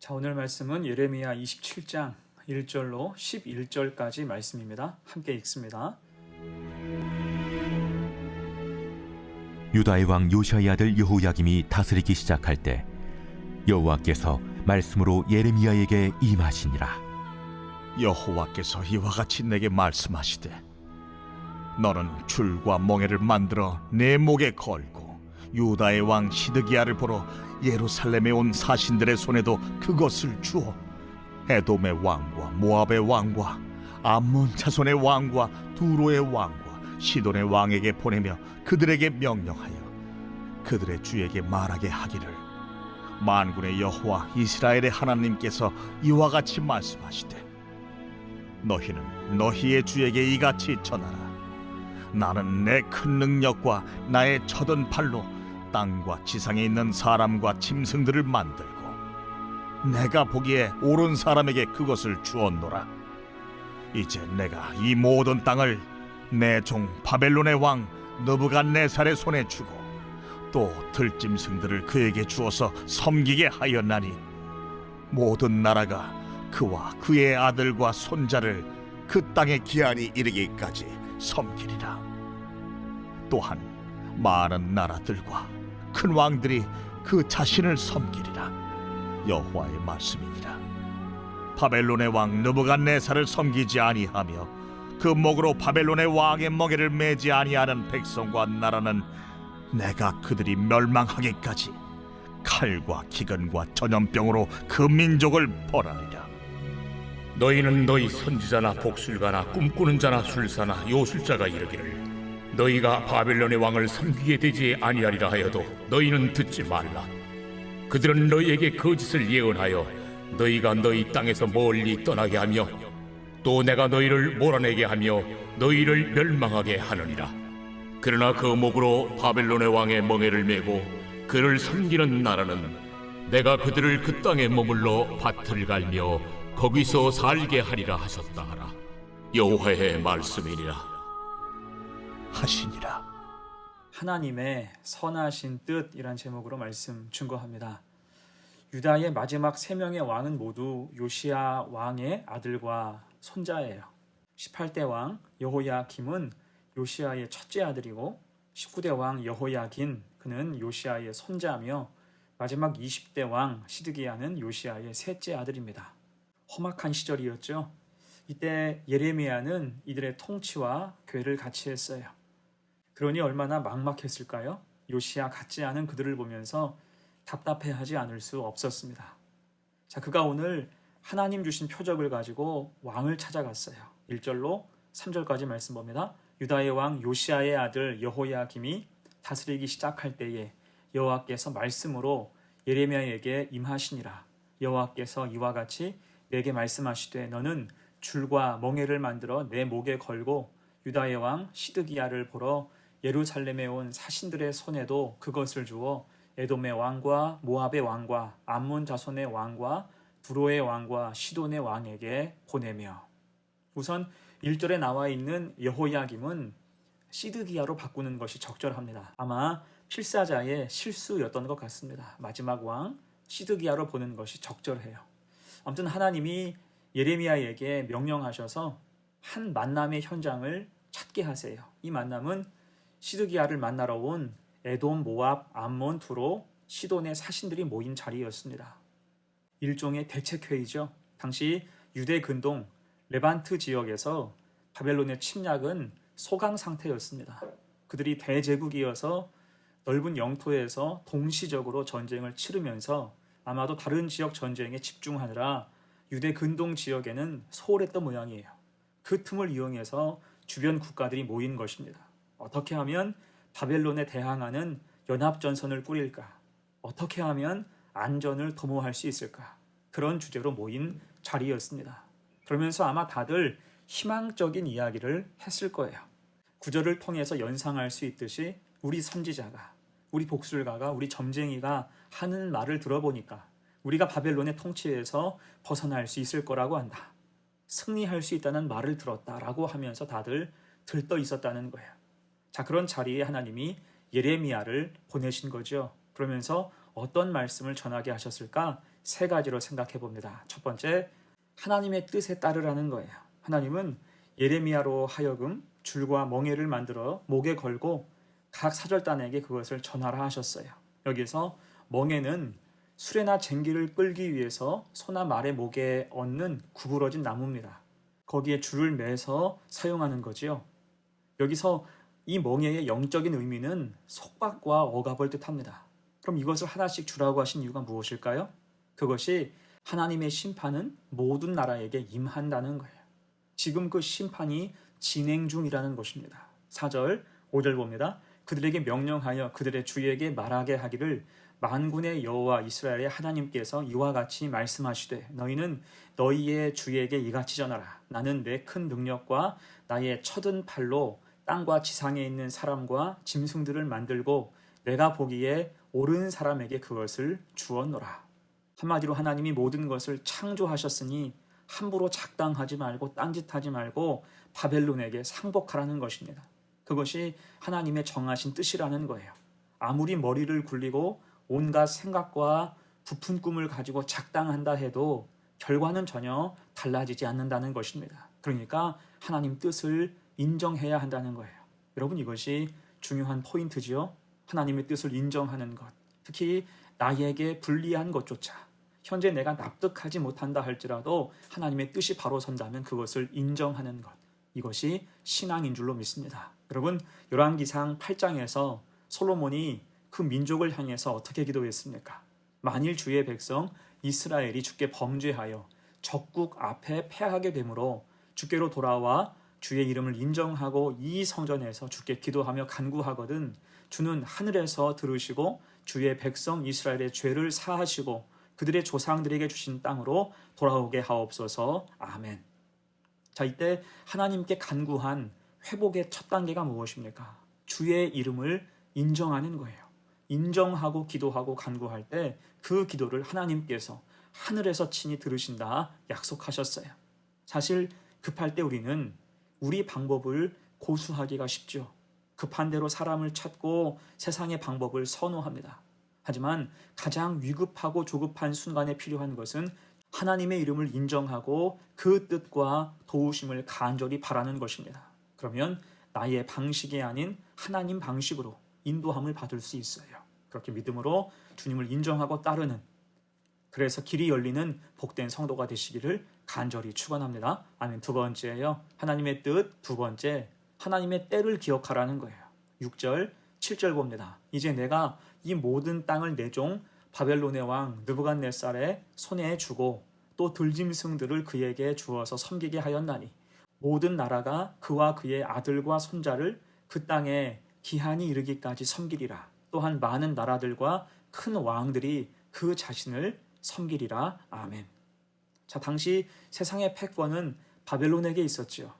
자, 오늘 말씀은 예레미야 27장 1절로 11절까지 말씀입니다. 함께 읽습니다. 유다의 왕 요시아의 아들 여호야김이 다스리기 시작할 때 여호와께서 말씀으로 예레미야에게 임하시니라. 여호와께서 이와 같이 내게 말씀하시되, 너는 줄과 멍에를 만들어 내 목에 걸고 유다의 왕 시드기야를 보러 예루살렘에 온 사신들의 손에도 그것을 주어 에돔의 왕과 모압의 왕과 암몬 자손의 왕과 두로의 왕과 시돈의 왕에게 보내며 그들에게 명령하여 그들의 주에게 말하게 하기를, 만군의 여호와 이스라엘의 하나님께서 이와 같이 말씀하시되, 너희는 너희의 주에게 이같이 전하라. 나는 내 큰 능력과 나의 쳐든 팔로 땅과 지상에 있는 사람과 짐승들을 만들고 내가 보기에 옳은 사람에게 그것을 주었노라. 이제 내가 이 모든 땅을 내 종 바벨론의 왕 느부갓네살의 손에 주고 또 들짐승들을 그에게 주어서 섬기게 하였나니 모든 나라가 그와 그의 아들과 손자를 그 땅의 기한이 이르기까지 섬기리라. 또한 많은 나라들과 큰 왕들이 그 자신을 섬기리라. 여호와의 말씀이니라. 바벨론의 왕 느부갓네살을 섬기지 아니하며 그 목으로 바벨론의 왕의 멍에를 매지 아니하는 백성과 나라는 내가 그들이 멸망하기까지 칼과 기근과 전염병으로 그 민족을 벌하리라. 너희는 너희 선지자나 복술가나 꿈꾸는 자나 술사나 요술자가 이르기를, 너희가 바벨론의 왕을 섬기게 되지 아니하리라 하여도 너희는 듣지 말라. 그들은 너희에게 거짓을 예언하여 너희가 너희 땅에서 멀리 떠나게 하며 또 내가 너희를 몰아내게 하며 너희를 멸망하게 하느니라. 그러나 그 목으로 바벨론의 왕의 멍에를 메고 그를 섬기는 나라는 내가 그들을 그 땅에 머물러 밭을 갈며 거기서 살게 하리라 하셨다 하라. 여호와의 말씀이니라 하시니라. 하나님의 선하신 뜻이란 제목으로 말씀 증거합니다. 유다의 마지막 3명의 왕은 모두 요시야 왕의 아들과 손자예요. 18대 왕 여호야김은 요시야의 첫째 아들이고 19대 왕 여호야긴, 그는 요시야의 손자며 마지막 20대 왕 시드기야는 요시야의 셋째 아들입니다. 험악한 시절이었죠. 이때 예레미야는 이들의 통치와 괴를 같이 했어요. 그러니 얼마나 막막했을까요? 요시야 같지 않은 그들을 보면서 답답해하지 않을 수 없었습니다. 자, 그가 오늘 하나님 주신 표적을 가지고 왕을 찾아갔어요. 1절로 3절까지 말씀 봅니다. 유다의 왕 요시야의 아들 여호야김이 다스리기 시작할 때에 여호와께서 말씀으로 예레미야에게 임하시니라. 여호와께서 이와 같이 내게 말씀하시되, 너는 줄과 멍에를 만들어 내 목에 걸고 유다의 왕 시드기야를 보러 예루살렘에 온 사신들의 손에도 그것을 주어 에돔의 왕과 모압의 왕과 암몬 자손의 왕과 두로의 왕과 시돈의 왕에게 보내며. 우선 1절에 나와 있는 여호야김은 시드기야로 바꾸는 것이 적절합니다. 아마 필사자의 실수였던 것 같습니다. 마지막 왕 시드기야로 보는 것이 적절해요. 아무튼 하나님이 예레미야에게 명령하셔서 한 만남의 현장을 찾게 하세요. 이 만남은 시드기야를 만나러 온 에돔, 모압, 암몬, 두로, 시돈의 사신들이 모인 자리였습니다. 일종의 대책회의죠. 당시 유대 근동 레반트 지역에서 바벨론의 침략은 소강 상태였습니다. 그들이 대제국이어서 넓은 영토에서 동시적으로 전쟁을 치르면서 아마도 다른 지역 전쟁에 집중하느라 유대 근동 지역에는 소홀했던 모양이에요. 그 틈을 이용해서 주변 국가들이 모인 것입니다. 어떻게 하면 바벨론에 대항하는 연합전선을 꾸릴까? 어떻게 하면 안전을 도모할 수 있을까? 그런 주제로 모인 자리였습니다. 그러면서 아마 다들 희망적인 이야기를 했을 거예요. 구절을 통해서 연상할 수 있듯이 우리 선지자가, 우리 복술가가, 우리 점쟁이가 하는 말을 들어보니까 우리가 바벨론의 통치에서 벗어날 수 있을 거라고 한다. 승리할 수 있다는 말을 들었다라고 하면서 다들 들떠 있었다는 거예요. 자, 그런 자리에 하나님이 예레미야를 보내신 거죠. 그러면서 어떤 말씀을 전하게 하셨을까? 세 가지로 생각해 봅니다. 첫 번째, 하나님의 뜻에 따르라는 거예요. 하나님은 예레미야로 하여금 줄과 멍에를 만들어 목에 걸고 각 사절단에게 그것을 전하라 하셨어요. 여기서 멍에는 수레나 쟁기를 끌기 위해서 소나 말의 목에 얹는 구부러진 나무입니다. 거기에 줄을 매서 사용하는 거지요. 여기서 이 멍에의 영적인 의미는 속박과 억압을 뜻합니다. 그럼 이것을 하나씩 주라고 하신 이유가 무엇일까요? 그것이 하나님의 심판은 모든 나라에게 임한다는 거예요. 지금 그 심판이 진행 중이라는 것입니다. 4절, 5절 봅니다. 그들에게 명령하여 그들의 주에게 말하게 하기를 만군의 여호와 이스라엘의 하나님께서 이와 같이 말씀하시되 너희는 너희의 주에게 이같이 전하라. 나는 내 큰 능력과 나의 쳐든 팔로 땅과 지상에 있는 사람과 짐승들을 만들고 내가 보기에 옳은 사람에게 그것을 주었노라. 한마디로 하나님이 모든 것을 창조하셨으니 함부로 작당하지 말고 딴짓하지 말고 바벨론에게 상복하라는 것입니다. 그것이 하나님의 정하신 뜻이라는 거예요. 아무리 머리를 굴리고 온갖 생각과 부푼 꿈을 가지고 작당한다 해도 결과는 전혀 달라지지 않는다는 것입니다. 그러니까 하나님 뜻을 인정해야 한다는 거예요. 여러분, 이것이 중요한 포인트지요. 하나님의 뜻을 인정하는 것. 특히 나에게 불리한 것조차 현재 내가 납득하지 못한다 할지라도 하나님의 뜻이 바로 선다면 그것을 인정하는 것. 이것이 신앙인 줄로 믿습니다. 여러분, 열왕기상 8장에서 솔로몬이 그 민족을 향해서 어떻게 기도했습니까? 만일 주의 백성 이스라엘이 주께 범죄하여 적국 앞에 패하게 되므로 주께로 돌아와 주의 이름을 인정하고 이 성전에서 주께 기도하며 간구하거든 주는 하늘에서 들으시고 주의 백성 이스라엘의 죄를 사하시고 그들의 조상들에게 주신 땅으로 돌아오게 하옵소서. 아멘. 자, 이때 하나님께 간구한 회복의 첫 단계가 무엇입니까? 주의 이름을 인정하는 거예요. 인정하고 기도하고 간구할 때 그 기도를 하나님께서 하늘에서 친히 들으신다 약속하셨어요. 사실 급할 때 우리는 우리 방법을 고수하기가 쉽죠. 급한 대로 사람을 찾고 세상의 방법을 선호합니다. 하지만 가장 위급하고 조급한 순간에 필요한 것은 하나님의 이름을 인정하고 그 뜻과 도우심을 간절히 바라는 것입니다. 그러면 나의 방식이 아닌 하나님 방식으로 인도함을 받을 수 있어요. 그렇게 믿음으로 주님을 인정하고 따르는, 그래서 길이 열리는 복된 성도가 되시기를 간절히 축원합니다. 아멘. 두 번째예요. 하나님의 뜻. 두 번째, 하나님의 때를 기억하라는 거예요. 6절, 7절 봅니다. 이제 내가 이 모든 땅을 내 종 바벨론의 왕 느부갓네살의 손에 주고 또 들짐승들을 그에게 주어서 섬기게 하였나니 모든 나라가 그와 그의 아들과 손자를 그 땅에 기한이 이르기까지 섬기리라. 또한 많은 나라들과 큰 왕들이 그 자신을 섬기리라. 아멘. 자, 당시 세상의 패권은 바벨론에게 있었지요.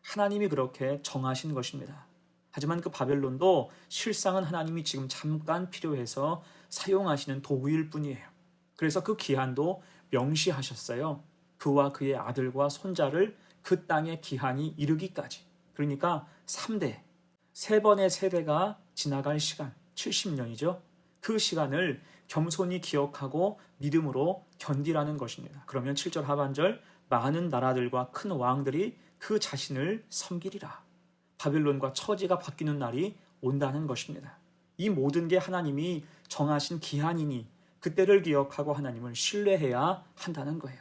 하나님이 그렇게 정하신 것입니다. 하지만 그 바벨론도 실상은 하나님이 지금 잠깐 필요해서 사용하시는 도구일 뿐이에요. 그래서 그 기한도 명시하셨어요. 그와 그의 아들과 손자를 그 땅의 기한이 이르기까지. 그러니까 3대, 3번의 세대가 지나갈 시간, 70년이죠. 그 시간을 겸손히 기억하고 믿음으로 견디라는 것입니다. 그러면 7절 하반절, 많은 나라들과 큰 왕들이 그 자신을 섬기리라. 바벨론과 처지가 바뀌는 날이 온다는 것입니다. 이 모든 게 하나님이 정하신 기한이니 그때를 기억하고 하나님을 신뢰해야 한다는 거예요.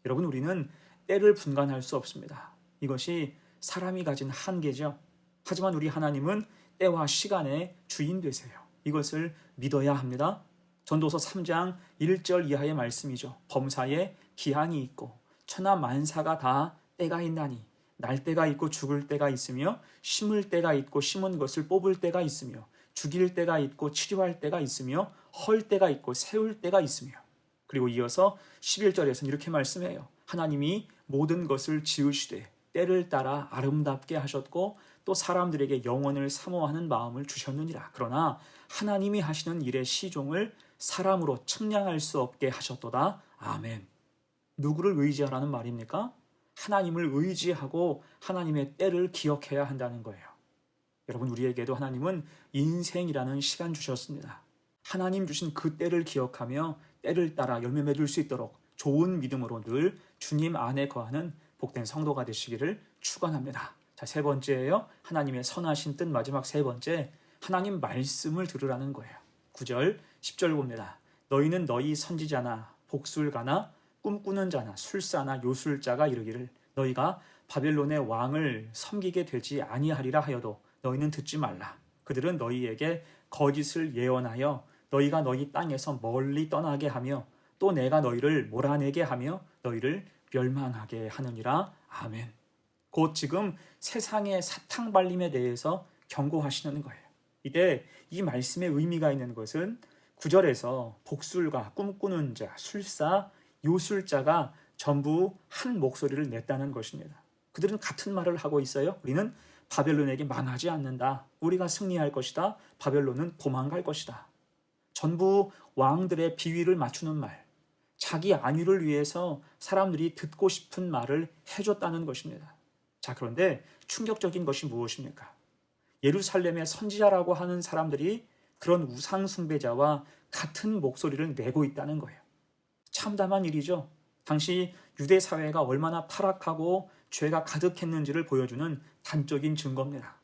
여러분, 우리는 때를 분간할 수 없습니다. 이것이 사람이 가진 한계죠. 하지만 우리 하나님은 때와 시간의 주인 되세요. 이것을 믿어야 합니다. 전도서 3장 1절 이하의 말씀이죠. 범사에 기한이 있고 천하 만사가 다 때가 있나니 날 때가 있고 죽을 때가 있으며 심을 때가 있고 심은 것을 뽑을 때가 있으며 죽일 때가 있고 치료할 때가 있으며 헐 때가 있고 세울 때가 있으며, 그리고 이어서 11절에서는 이렇게 말씀해요. 하나님이 모든 것을 지으시되 때를 따라 아름답게 하셨고 또 사람들에게 영원을 사모하는 마음을 주셨느니라. 그러나 하나님이 하시는 일의 시종을 사람으로 측량할 수 없게 하셨도다. 아멘. 누구를 의지하라는 말입니까? 하나님을 의지하고 하나님의 때를 기억해야 한다는 거예요. 여러분, 우리에게도 하나님은 인생이라는 시간 주셨습니다. 하나님 주신 그 때를 기억하며 때를 따라 열매 맺을 수 있도록 좋은 믿음으로 늘 주님 안에 거하는 복된 성도가 되시기를 축원합니다. 자, 세 번째예요. 하나님의 선하신 뜻. 마지막 세 번째, 하나님 말씀을 들으라는 거예요. 9절 10절 봅니다. 너희는 너희 선지자나 복술가나 꿈꾸는 자나 술사나 요술자가 이르기를 너희가 바벨론의 왕을 섬기게 되지 아니하리라 하여도 너희는 듣지 말라. 그들은 너희에게 거짓을 예언하여 너희가 너희 땅에서 멀리 떠나게 하며 또 내가 너희를 몰아내게 하며 너희를 멸망하게 하느니라. 아멘. 곧 지금 세상의 사탕발림에 대해서 경고하시는 거예요. 이때 이 말씀의 의미가 있는 것은 9절에서 복술가, 꿈꾸는 자, 술사, 요술자가 전부 한 목소리를 냈다는 것입니다. 그들은 같은 말을 하고 있어요. 우리는 바벨론에게 망하지 않는다. 우리가 승리할 것이다. 바벨론은 도망갈 것이다. 전부 왕들의 비위를 맞추는 말, 자기 안위를 위해서 사람들이 듣고 싶은 말을 해줬다는 것입니다. 자, 그런데 충격적인 것이 무엇입니까? 예루살렘의 선지자라고 하는 사람들이 그런 우상 숭배자와 같은 목소리를 내고 있다는 거예요. 참담한 일이죠. 당시 유대 사회가 얼마나 타락하고 죄가 가득했는지를 보여주는 단적인 증거입니다.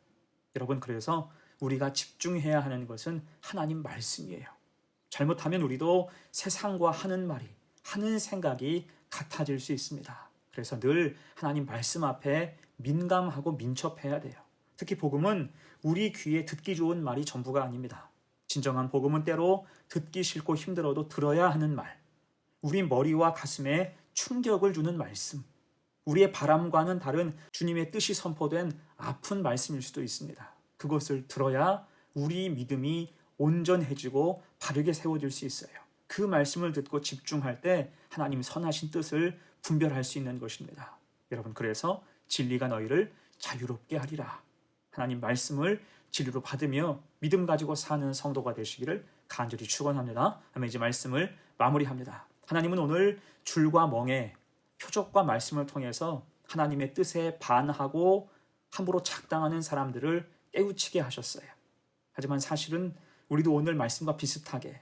여러분, 그래서 우리가 집중해야 하는 것은 하나님 말씀이에요. 잘못하면 우리도 세상과 하는 말이, 하는 생각이 같아질 수 있습니다. 그래서 늘 하나님 말씀 앞에 민감하고 민첩해야 돼요. 특히 복음은 우리 귀에 듣기 좋은 말이 전부가 아닙니다. 진정한 복음은 때로 듣기 싫고 힘들어도 들어야 하는 말, 우리 머리와 가슴에 충격을 주는 말씀, 우리의 바람과는 다른 주님의 뜻이 선포된 아픈 말씀일 수도 있습니다. 그것을 들어야 우리 믿음이 온전해지고 바르게 세워질 수 있어요. 그 말씀을 듣고 집중할 때 하나님 선하신 뜻을 분별할 수 있는 것입니다. 여러분, 그래서 진리가 너희를 자유롭게 하리라. 하나님 말씀을 진리로 받으며 믿음 가지고 사는 성도가 되시기를 간절히 축원합니다. 아멘. 이제 말씀을 마무리합니다. 하나님은 오늘 줄과 멍에 표적과 말씀을 통해서 하나님의 뜻에 반하고 함부로 작당하는 사람들을 깨우치게 하셨어요. 하지만 사실은 우리도 오늘 말씀과 비슷하게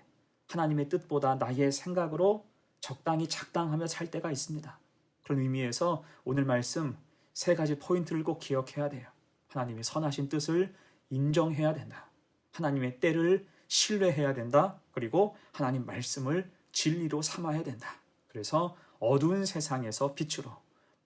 하나님의 뜻보다 나의 생각으로 적당히 작당하며 살 때가 있습니다. 그런 의미에서 오늘 말씀 세 가지 포인트를 꼭 기억해야 돼요. 하나님의 선하신 뜻을 인정해야 된다. 하나님의 때를 신뢰해야 된다. 그리고 하나님 말씀을 진리로 삼아야 된다. 그래서 어두운 세상에서 빛으로,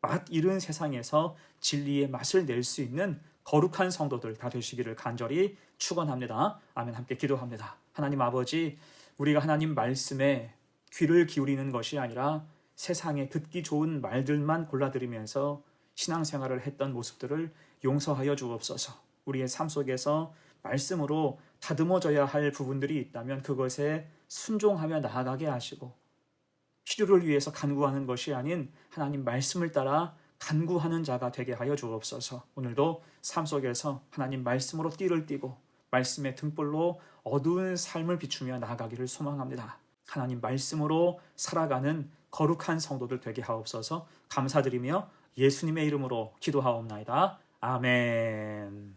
맛 잃은 세상에서 진리의 맛을 낼 수 있는 거룩한 성도들 다 되시기를 간절히 축원합니다. 아멘. 함께 기도합니다. 하나님 아버지, 우리가 하나님 말씀에 귀를 기울이는 것이 아니라 세상에 듣기 좋은 말들만 골라들이면서 신앙생활을 했던 모습들을 용서하여 주옵소서. 우리의 삶 속에서 말씀으로 다듬어져야 할 부분들이 있다면 그것에 순종하며 나아가게 하시고, 필요를 위해서 간구하는 것이 아닌 하나님 말씀을 따라 간구하는 자가 되게 하여 주옵소서. 오늘도 삶 속에서 하나님 말씀으로 띠를 띠고 말씀의 등불로 어두운 삶을 비추며 나아가기를 소망합니다. 하나님 말씀으로 살아가는 거룩한 성도들 되게 하옵소서. 감사드리며 예수님의 이름으로 기도하옵나이다. 아멘.